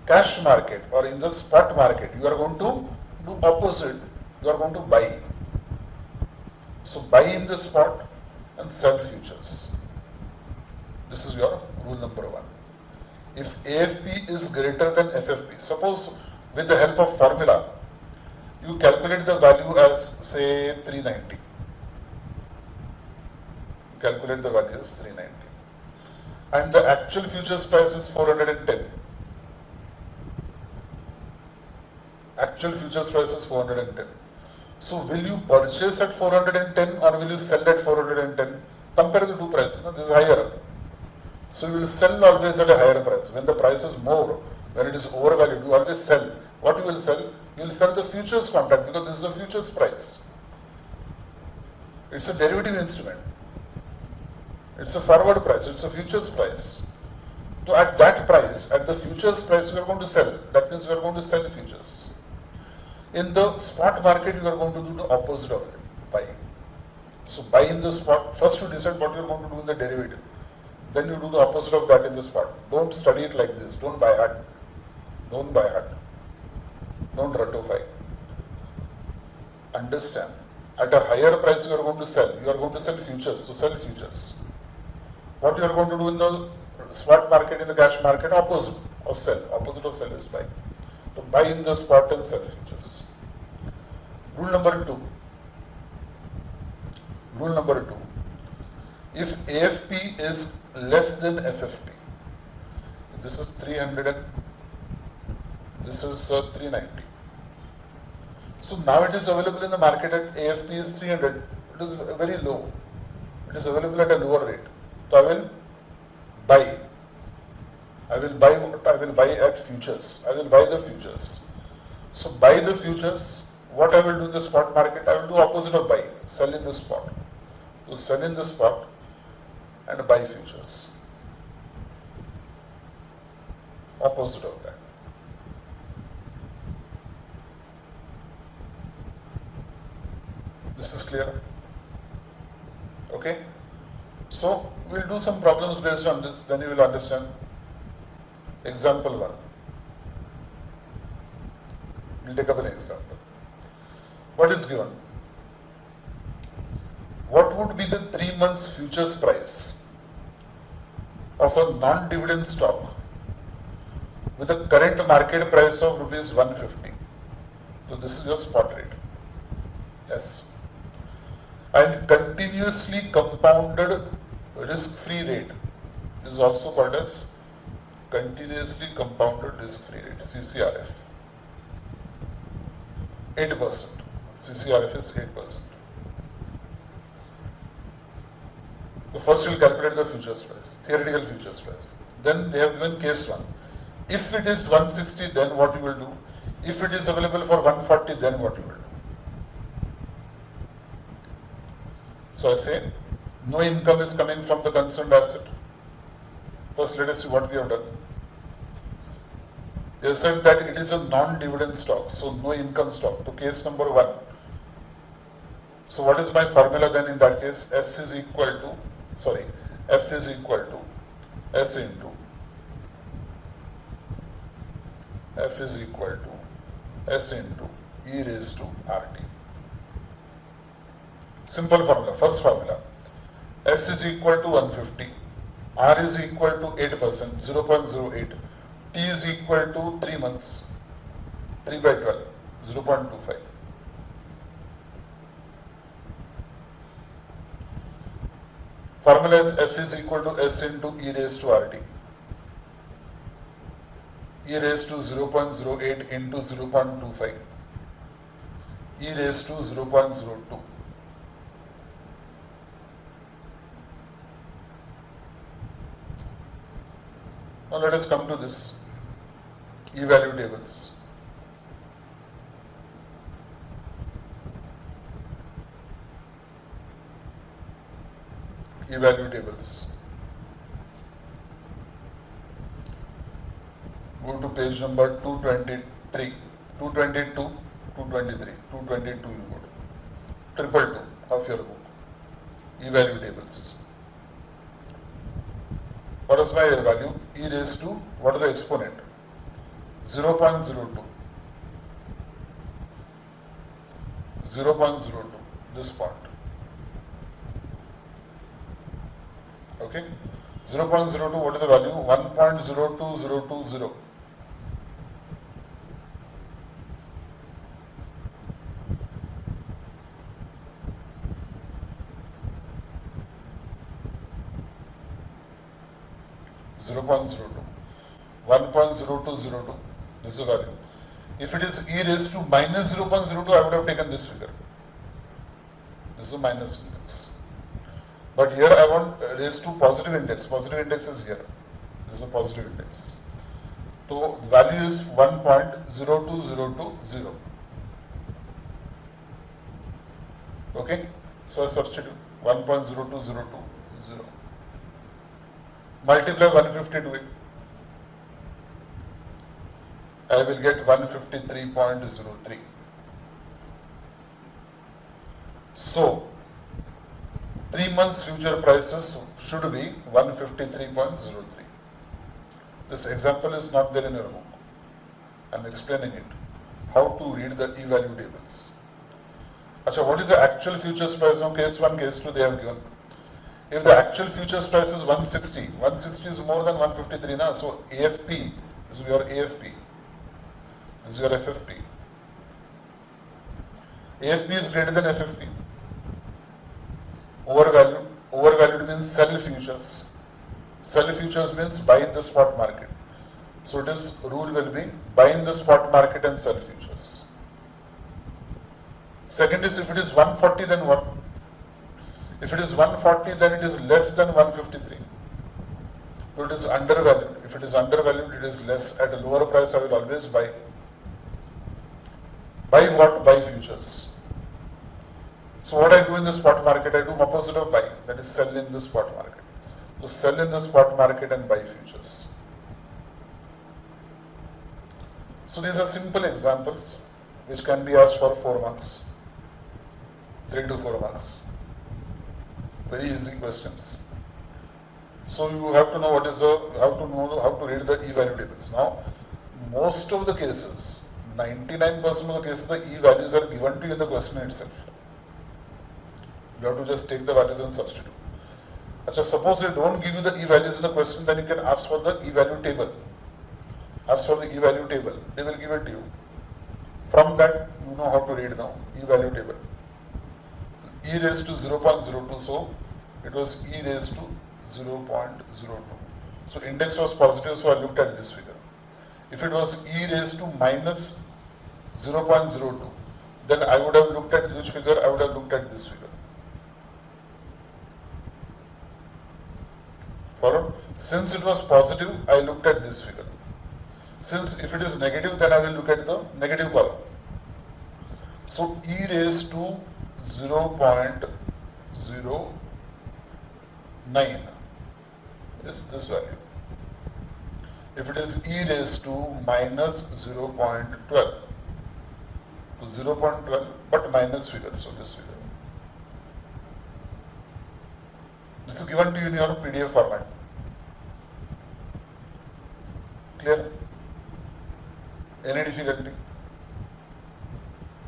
S1: cash market or in the spot market you are going to do opposite. You are going to buy. So buy in the spot and sell futures. This is your rule number 1. If AFP is greater than FFP, suppose with the help of formula, you calculate the value as say 390. Calculate the value as 390. And the actual futures price is 410. Actual futures price is 410. So will you purchase at 410 or will you sell at 410? Compare the two prices. No? This is higher. So you will sell always at a higher price. When the price is more, when it is overvalued, you always sell. What you will sell? You will sell the futures contract because this is the futures price. It's a derivative instrument. It's a forward price. It's a futures price. So at that price, at the futures price, you are going to sell. That means you are going to sell futures. In the spot market, you are going to do the opposite of it, buy. So buy in the spot. First you decide what you are going to do in the derivative. Then you do the opposite of that in the spot. Don't study it like this. Don't buy hard. Don't buy hard. Don't ratify. Understand. At a higher price you are going to sell. You are going to sell futures. To sell futures. What you are going to do in the spot market, in the cash market, opposite of sell. Opposite of sell is buy. To buy in the spot and sell futures. Rule number 2. Rule number 2. If AFP is less than FFP, this is 300 and this is 390. So now it is available in the market at AFP is 300. It is very low. It is available at a lower rate. So I will buy. I will buy what? I will buy at futures. I will buy the futures. So buy the futures. What I will do in the spot market? I will do opposite of buy. Sell in the spot. To sell in the spot and buy futures. Opposite of that. This is clear? Okay? So we'll do some problems based on this, then you will understand. Example 1. We'll take up an example. What is given? What would be the 3 months futures price of a non-dividend stock with a current market price of rupees 150? So this is your spot rate. Yes. And continuously compounded risk-free rate is also called as continuously compounded risk-free rate, CCRF. 8%. CCRF is 8%. So first we will calculate the futures price, theoretical futures price. Then they have given case 1. If it is 160, then what you will do? If it is available for 140, then what you will do? So I say, no income is coming from the concerned asset. First let us see what we have done. They said that it is a non-dividend stock, so no income stock. So case number 1. So what is my formula then in that case? F is equal to S into F is equal to S into E raised to RT. Simple formula, first formula. S is equal to 150, R is equal to 8%, 0.08, T is equal to 3 months, 3 by 12, 0.25. Formula is F is equal to S into E raised to RT. E raised to 0.08 into 0.25. E raised to 0.02. Now let us come to this E-value tables. E-value tables. Go to page number 223, 222, 223, 222 you go to. 222 of your book. E-value tables. What is my value? E raised to, what is the exponent? 0.02. 0.02, this part. Okay? 0.02, what is the value? 1.02020. Zero point zero two, 1.0202, this is the value. If it is e raised to minus 0.02, I would have taken this figure. This is a minus index. But here I want raised to positive index. Positive index is here. This is a positive index. So value is 1.02020. Okay? So I substitute 1.02020. Multiply 150 to it. I will get 153.03. So 3 months future prices should be 153.03. This example is not there in your book. I am explaining it. How to read the e-value tables. Achha, what is the actual futures price? Now case 1, case 2 they have given. If the actual futures price is 160, 160 is more than 153 now. So AFP, this is your AFP. This is your FFP. AFP is greater than FFP. Overvalued. Overvalued means sell futures. Sell futures means buy in the spot market. So this rule will be buy in the spot market and sell futures. Second is if it is 140 then what? If it is 140 then it is less than 153. So it is undervalued. If it is undervalued it is less. At a lower price I will always buy. Buy what? Buy futures. So what I do in the spot market, I do opposite of buy, that is sell in the spot market. So sell in the spot market and buy futures. So these are simple examples which can be asked for 4 months, 3 to 4 months. Very easy questions. So you have to know what is the, how to read the e-value tables. Now, most of the cases, 99% of the cases, the e-values are given to you in the question itself. You have to just take the values and substitute. Achha, suppose they don't give you the e-values in the question, then you can ask for the e-value table. Ask for the e-value table. They will give it to you. From that, you know how to read now. E-value table. E raised to 0.02, so it was e raised to 0.02. So index was positive, so I looked at this figure. If it was e raised to minus 0.02, then I would have looked at which figure? I would have looked at this figure. Followed? Since it was positive, I looked at this figure. Since if it is negative, then I will look at the negative column. So e raised to 0.09 is this value. If it is e raised to minus 0.12 to 0.12 but minus figure, so this figure. This is given to you in your PDF format. Clear? Any difficulty?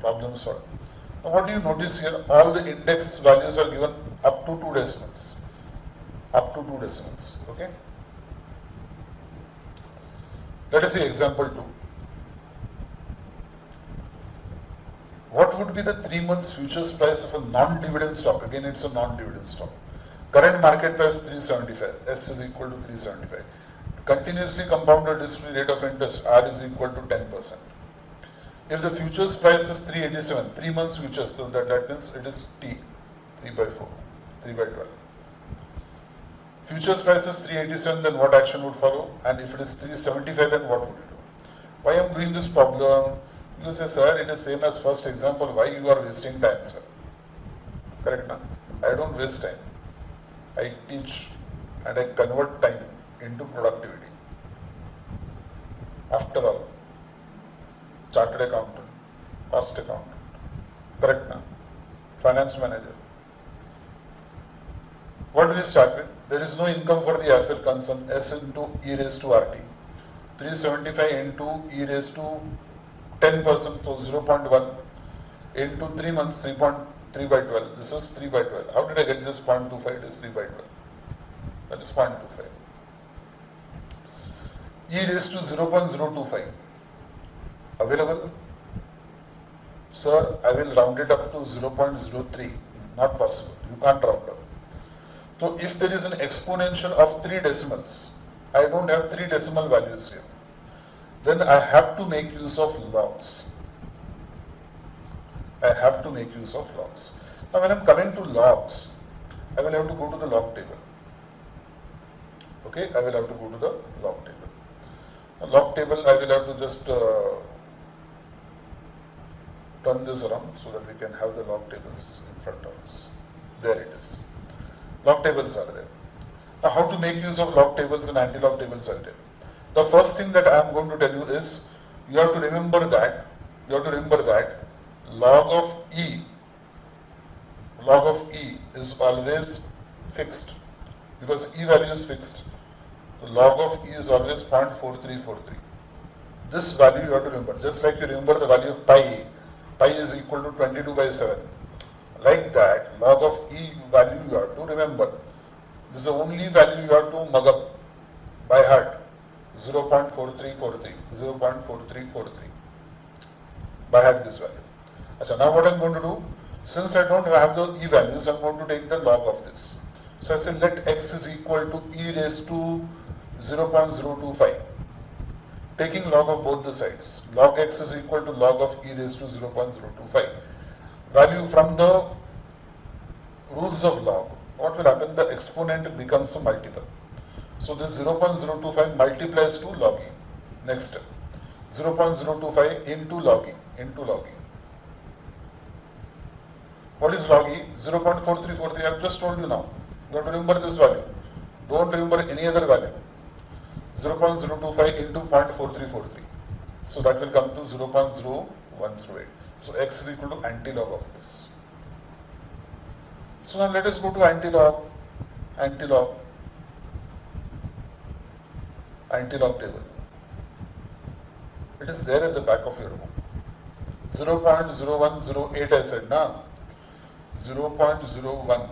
S1: Problem solved. Now what do you notice here? All the index values are given up to 2 decimals. Up to 2 decimals. Okay? Let us see example 2. What would be the 3 months futures price of a non-dividend stock? Again, it's a non-dividend stock. Current market price 375. S is equal to 375. Continuously compounded history rate of interest R is equal to 10%. If the futures price is 387, 3 months futures, so that means it is T, 3 by 4, 3 by 12. Futures price is 387, then what action would follow? And if it is 375, then what would you do? Why I am doing this problem? You say, sir, it is same as first example. Why you are wasting time, sir? Correct, na? I don't waste time. I teach and I convert time into productivity. After all, chartered accountant, cost accountant, correct now? Finance manager. What do we start with? There is no income for the asset concern, S into E raised to RT. 375 into E raised to 10%, so 0.1 into 3 months, 3.3 by 12. This is 3 by 12. How did I get this 0.25? It is 3 by 12. That is 0.25. E raised to 0.025. Available? Sir, I will round it up to 0.03. Not possible. You can't round up. So if there is an exponential of 3 decimals, I don't have 3 decimal values here. Then I have to make use of logs. I have to make use of logs. Now when I'm coming to logs, I will have to go to the log table. Okay, I will have to go to the log table. The log table, I will have to just turn this around so that we can have the log tables in front of us. There it is. Log tables are there. Now how to make use of log tables and anti-log tables I'll tell you. The first thing that I am going to tell you is you have to remember that log of E is always fixed because E value is fixed. The log of E is always 0.4343. This value you have to remember. Just like you remember the value of pi is equal to 22 by 7. Like that, log of E value you have to remember. This is the only value you have to mug up by heart. 0.4343. 0.4343. By heart this value. Achha, now what I am going to do, since I don't have the E values, I am going to take the log of this. So I say let x is equal to E raised to 0.025. Taking log of both the sides. Log x is equal to log of E raised to 0.025. Value from the rules of log. What will happen? The exponent becomes a multiple. So this 0.025 multiplies to log E. Next step. 0.025 into log E. What is log E? 0.4343. I have just told you now. You have to remember this value. Don't remember any other value. 0.025 into 0.4343. So that will come to 0.0108. So x is equal to anti-log of this. So now let us go to anti-log table. It is there at the back of your book. 0.0108 I said now. 0.01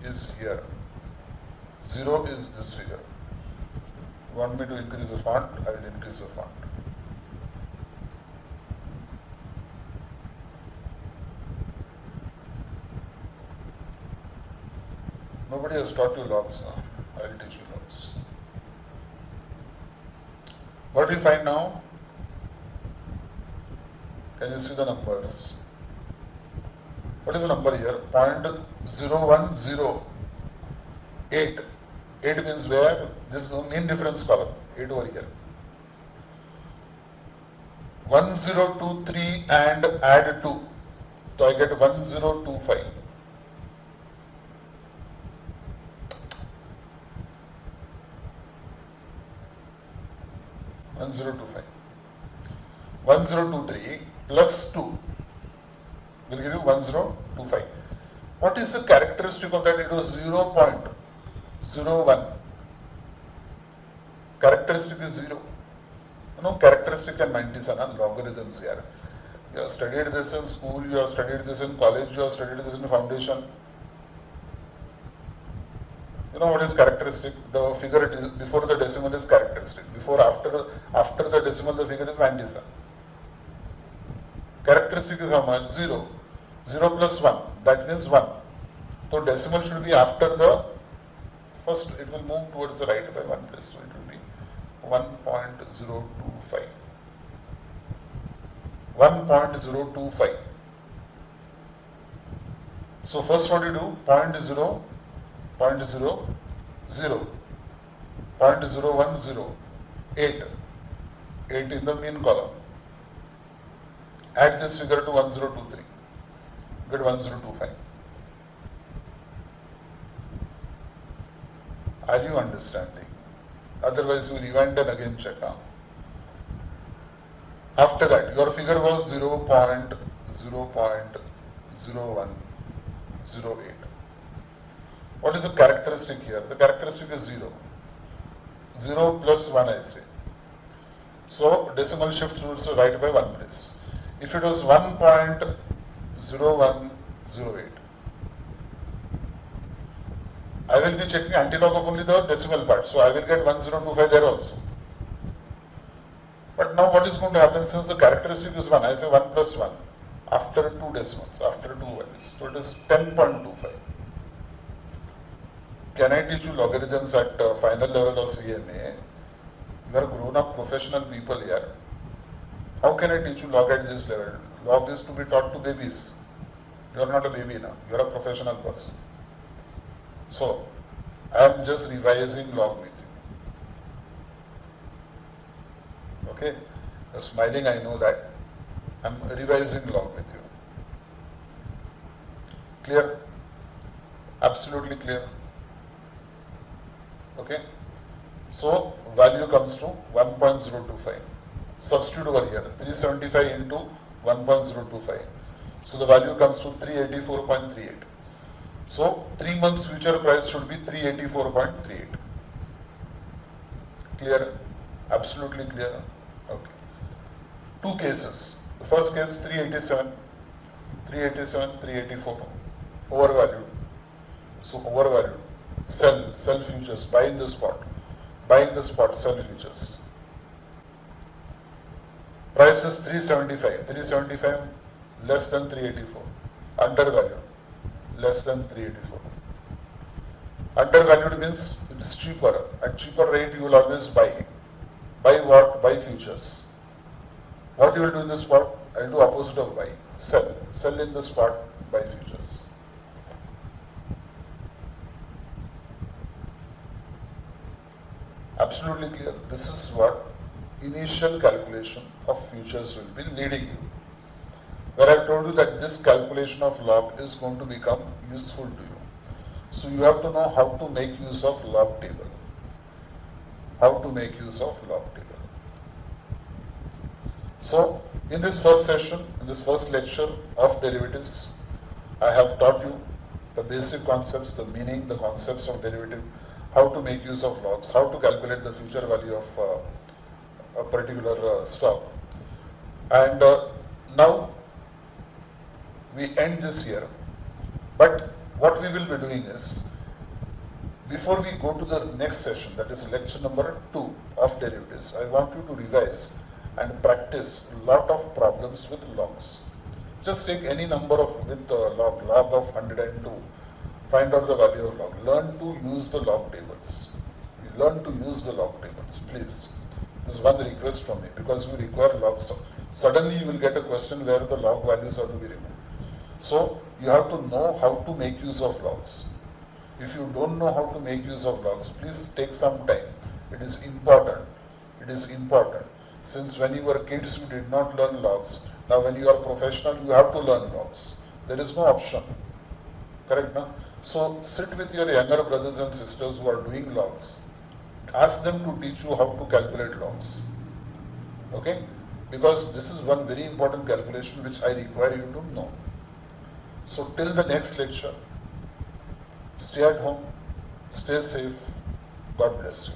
S1: is here. 0 is this figure. You want me to increase the font? I will increase the font. Nobody has taught you logs now. I will teach you logs. What do you find now? Can you see the numbers? What is the number here? 0.0108. 8 means where? This is the mean difference column. 8 over here. 1023 and add 2. So I get 1025. 1025. 1023 plus 2 will give you 1025. What is the characteristic of that? It was 0.01. Characteristic is 0. You know, characteristic and 90 sana logarithms here. You have studied this in school, you have studied this in college, you have studied this in foundation. You know what is characteristic? The figure it is before the decimal is characteristic. After the decimal the figure is 90 sana. Characteristic is how much? 0. 0 plus 1, that means 1. So decimal should be after the first, it will move towards the right by 1 place. So it will be 1.025. 1.025. So first what you do? 0.0, 0.0, 0, 0.010, 8. 8 in the mean column. Add this figure to 1023. Get 1025. Are you understanding? Otherwise, you rewind and again check out. After that, your figure was 0.0108. What is the characteristic here? The characteristic is 0. 0 plus 1 I say. So decimal shift towards the right by 1 place. If it was 1.0108, I will be checking antilog of only the decimal part. So I will get 1025 there also. But now what is going to happen, since the characteristic is 1, I say 1 plus 1 after 2 decimals, after 2 values. So it is 10.25. Can I teach you logarithms at final level of CMA? You are grown up professional people here. How can I teach you log at this level? Log is to be taught to babies. You are not a baby now. You are a professional person. So I am just revising log with you. Okay? You're smiling, I know that. I'm revising log with you. Clear? Absolutely clear. Okay? So value comes to 1.025. Substitute over here, 375 into 1.025. So the value comes to 384.38. So 3 months future price should be 384.38. Clear? Absolutely clear? Okay. 2 cases. The first case 387, 384, overvalued. So overvalued. Sell futures, buy in the spot. Buy in the spot, sell futures. Price is 375. 375 less than 384. Undervalued. Less than 384. Undervalued means it is cheaper. At cheaper rate you will always buy. Buy what? Buy futures. What you will do in the spot? I will do opposite of buy. Sell. Sell in the spot, buy futures. Absolutely clear. This is what initial calculation of futures will be leading you. Where I told you that this calculation of log is going to become useful to you. So you have to know how to make use of log table. How to make use of log table. So in this first session, in this first lecture of derivatives, I have taught you the basic concepts, the meaning, the concepts of derivative, how to make use of logs, how to calculate the future value of a particular stock. And now we end this year, but what we will be doing is, before we go to the next session, that is lecture number 2 of derivatives, I want you to revise and practice a lot of problems with logs. Just take any number with log of 102, find out the value of log. Learn to use the log tables. Learn to use the log tables, please. This is one request from me, because you require logs. Suddenly you will get a question where the log values are to be removed. So you have to know how to make use of logs. If you don't know how to make use of logs, please take some time. It is important. It is important. Since when you were kids, you did not learn logs. Now when you are professional, you have to learn logs. There is no option. Correct, no? So sit with your younger brothers and sisters who are doing logs. Ask them to teach you how to calculate logs. Okay? Because this is one very important calculation which I require you to know. So till the next lecture, stay at home, stay safe, God bless you.